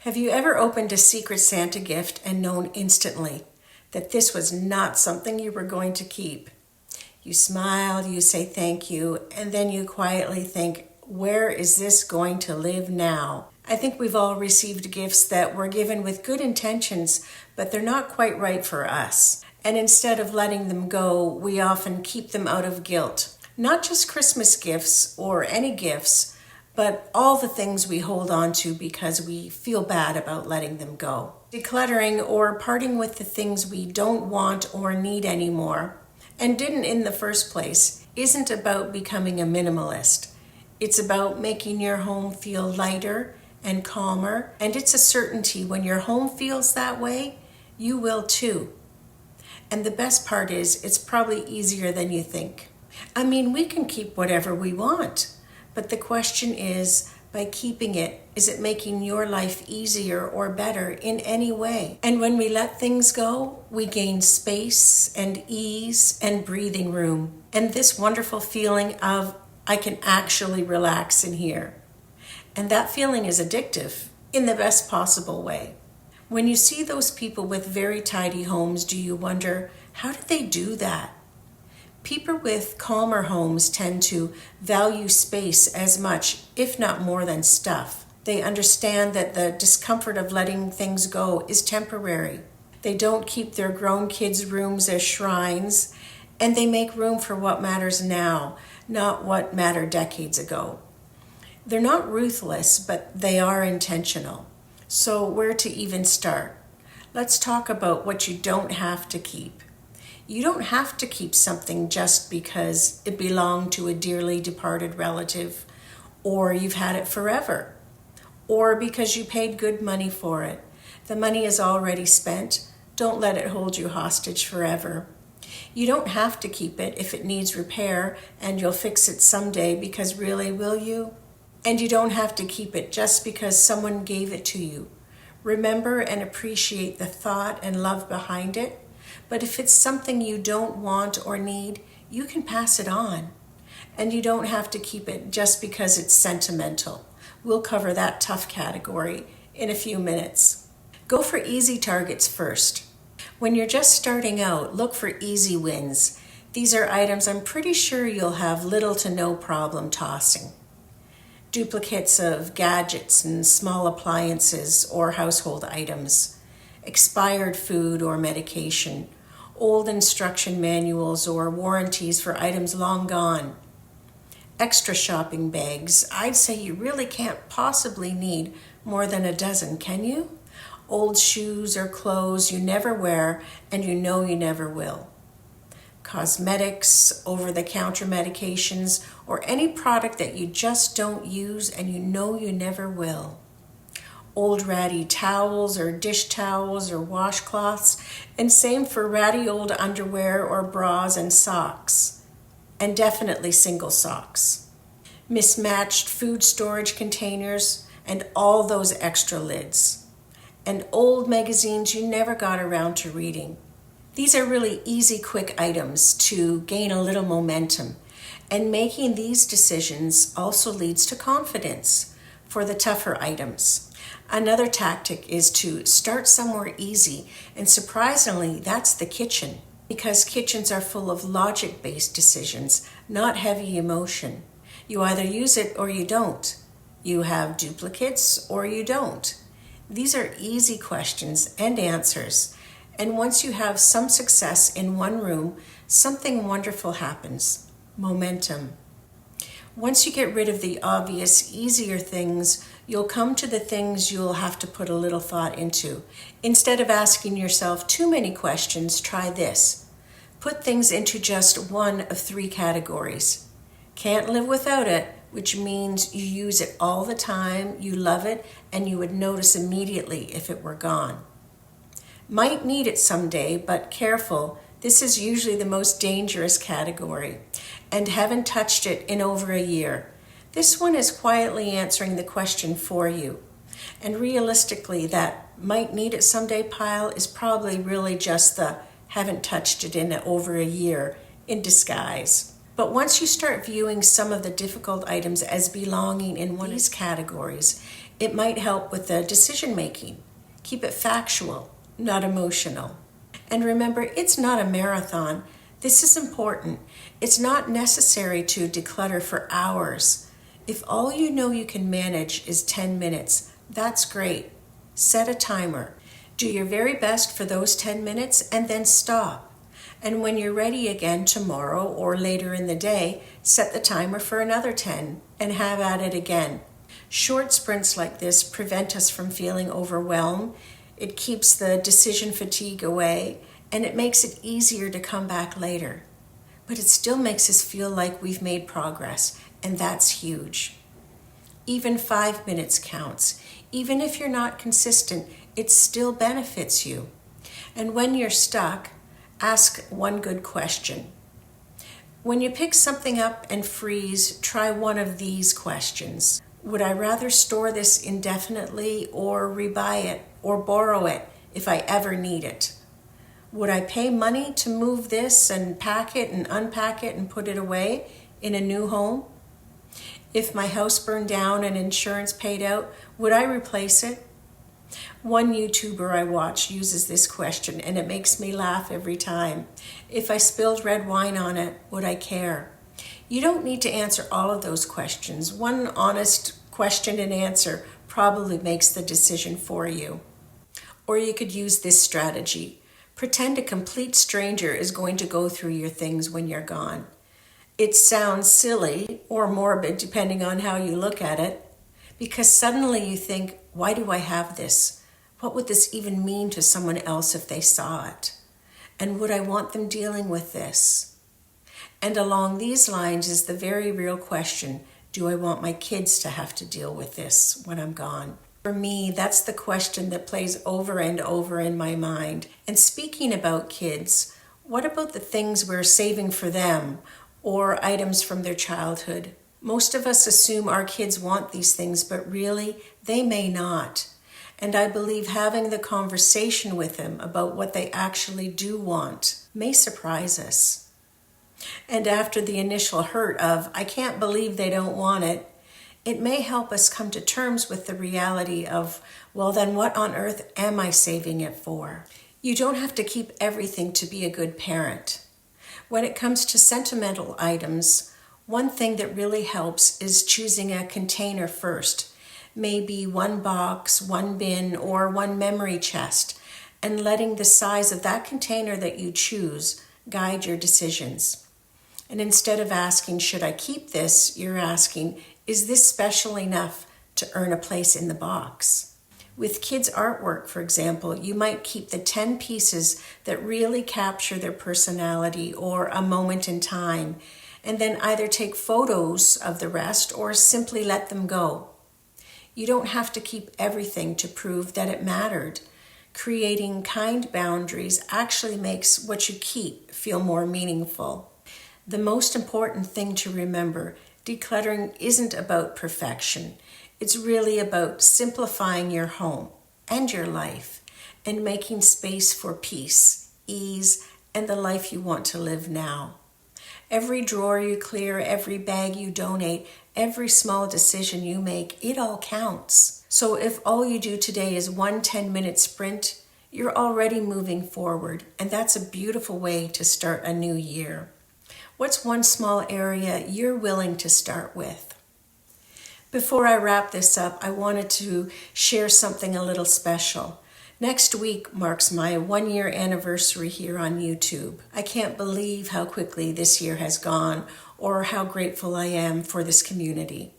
Have you ever opened a Secret Santa gift and known instantly that this was not something you were going to keep? You smile, you say thank you, and then you quietly think, where is this going to live now? I think we've all received gifts that were given with good intentions, but they're not quite right for us. And instead of letting them go, we often keep them out of guilt. Not just Christmas gifts or any gifts, but all the things we hold on to because we feel bad about letting them go. Decluttering, or parting with the things we don't want or need anymore, and didn't in the first place, isn't about becoming a minimalist. It's about making your home feel lighter and calmer, and it's a certainty when your home feels that way, you will too. And the best part is, it's probably easier than you think. I mean, we can keep whatever we want. But the question is, by keeping it, is it making your life easier or better in any way? And when we let things go, we gain space and ease and breathing room. And this wonderful feeling of, I can actually relax in here. And that feeling is addictive in the best possible way. When you see those people with very tidy homes, do you wonder, how did they do that? People with calmer homes tend to value space as much, if not more than stuff. They understand that the discomfort of letting things go is temporary. They don't keep their grown kids' rooms as shrines, and they make room for what matters now, not what mattered decades ago. They're not ruthless, but they are intentional. So where to even start? Let's talk about what you don't have to keep. You don't have to keep something just because it belonged to a dearly departed relative, or you've had it forever, or because you paid good money for it. The money is already spent. Don't let it hold you hostage forever. You don't have to keep it if it needs repair and you'll fix it someday, because really, will you? And you don't have to keep it just because someone gave it to you. Remember and appreciate the thought and love behind it. But if it's something you don't want or need, you can pass it on. And you don't have to keep it just because it's sentimental. We'll cover that tough category in a few minutes. Go for easy targets first. When you're just starting out, look for easy wins. These are items I'm pretty sure you'll have little to no problem tossing. Duplicates of gadgets and small appliances or household items, expired food or medication, old instruction manuals or warranties for items long gone, extra shopping bags. I'd say you really can't possibly need more than a dozen, can you? Old shoes or clothes you never wear and you know you never will. Cosmetics, over-the-counter medications, or any product that you just don't use and you know you never will. Old ratty towels or dish towels or washcloths, and same for ratty old underwear or bras and socks, and definitely single socks. Mismatched food storage containers and all those extra lids, and old magazines you never got around to reading. These are really easy, quick items to gain a little momentum, and making these decisions also leads to confidence for the tougher items. Another tactic is to start somewhere easy, and surprisingly, that's the kitchen, because kitchens are full of logic-based decisions, not heavy emotion. You either use it or you don't. You have duplicates or you don't. These are easy questions and answers, and once you have some success in one room, something wonderful happens. Momentum. Once you get rid of the obvious, easier things, you'll come to the things you'll have to put a little thought into. Instead of asking yourself too many questions, try this. Put things into just one of 3 categories. Can't live without it, which means you use it all the time, you love it, and you would notice immediately if it were gone. Might need it someday, but careful. This is usually the most dangerous category, and haven't touched it in over a year. This one is quietly answering the question for you. And realistically, that might need it someday pile is probably really just the haven't touched it in over a year in disguise. But once you start viewing some of the difficult items as belonging in one of these categories, It might help with the decision making. Keep it factual, not emotional. And remember, it's not a marathon. This is important. It's not necessary to declutter for hours. If all you know you can manage is 10 minutes, that's great. Set a timer. Do your very best for those 10 minutes and then stop. And when you're ready again tomorrow or later in the day, set the timer for another 10 and have at it again. Short sprints like this prevent us from feeling overwhelmed. It keeps the decision fatigue away, and it makes it easier to come back later. But it still makes us feel like we've made progress, and that's huge. Even 5 minutes counts. Even if you're not consistent, it still benefits you. And when you're stuck, ask one good question. When you pick something up and freeze, try one of these questions. Would I rather store this indefinitely or rebuy it or borrow it if I ever need it? Would I pay money to move this and pack it and unpack it and put it away in a new home? If my house burned down and insurance paid out, would I replace it? One YouTuber I watch uses this question and it makes me laugh every time. If I spilled red wine on it, would I care? You don't need to answer all of those questions. One honest question and answer probably makes the decision for you. Or you could use this strategy. Pretend a complete stranger is going to go through your things when you're gone. It sounds silly or morbid, depending on how you look at it, because suddenly you think, why do I have this? What would this even mean to someone else if they saw it? And would I want them dealing with this? And along these lines is the very real question, do I want my kids to have to deal with this when I'm gone? For me, that's the question that plays over and over in my mind. And speaking about kids, what about the things we're saving for them or items from their childhood? Most of us assume our kids want these things, but really, they may not. And I believe having the conversation with them about what they actually do want may surprise us. And after the initial hurt of, I can't believe they don't want it, it may help us come to terms with the reality of, well, then what on earth am I saving it for? You don't have to keep everything to be a good parent. When it comes to sentimental items, one thing that really helps is choosing a container first, maybe one box, one bin, or one memory chest, and letting the size of that container that you choose guide your decisions. And instead of asking, should I keep this, you're asking, is this special enough to earn a place in the box? With kids' artwork, for example, you might keep the 10 pieces that really capture their personality or a moment in time, and then either take photos of the rest or simply let them go. You don't have to keep everything to prove that it mattered. Creating kind boundaries actually makes what you keep feel more meaningful. The most important thing to remember, decluttering isn't about perfection. It's really about simplifying your home and your life and making space for peace, ease, and the life you want to live now. Every drawer you clear, every bag you donate, every small decision you make, it all counts. So if all you do today is one 10-minute sprint, you're already moving forward, and that's a beautiful way to start a new year. What's one small area you're willing to start with? Before I wrap this up, I wanted to share something a little special. Next week marks my 1-year anniversary here on YouTube. I can't believe how quickly this year has gone or how grateful I am for this community.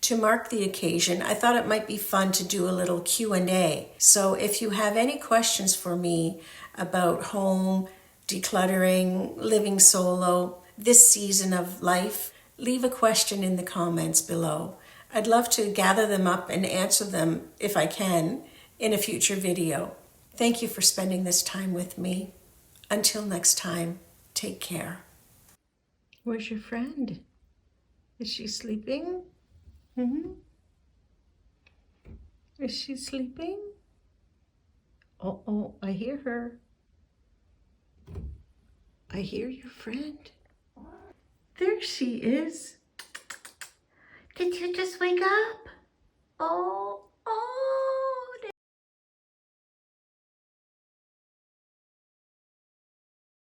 To mark the occasion, I thought it might be fun to do a little Q&A. So if you have any questions for me about home, decluttering, living solo, this season of life, leave a question in the comments below. I'd love to gather them up and answer them, if I can, in a future video. Thank you for spending this time with me. Until next time, take care. Where's your friend? Is she sleeping? Is she sleeping? Oh, I hear her. I hear your friend. There she is. Did you just wake up? Oh.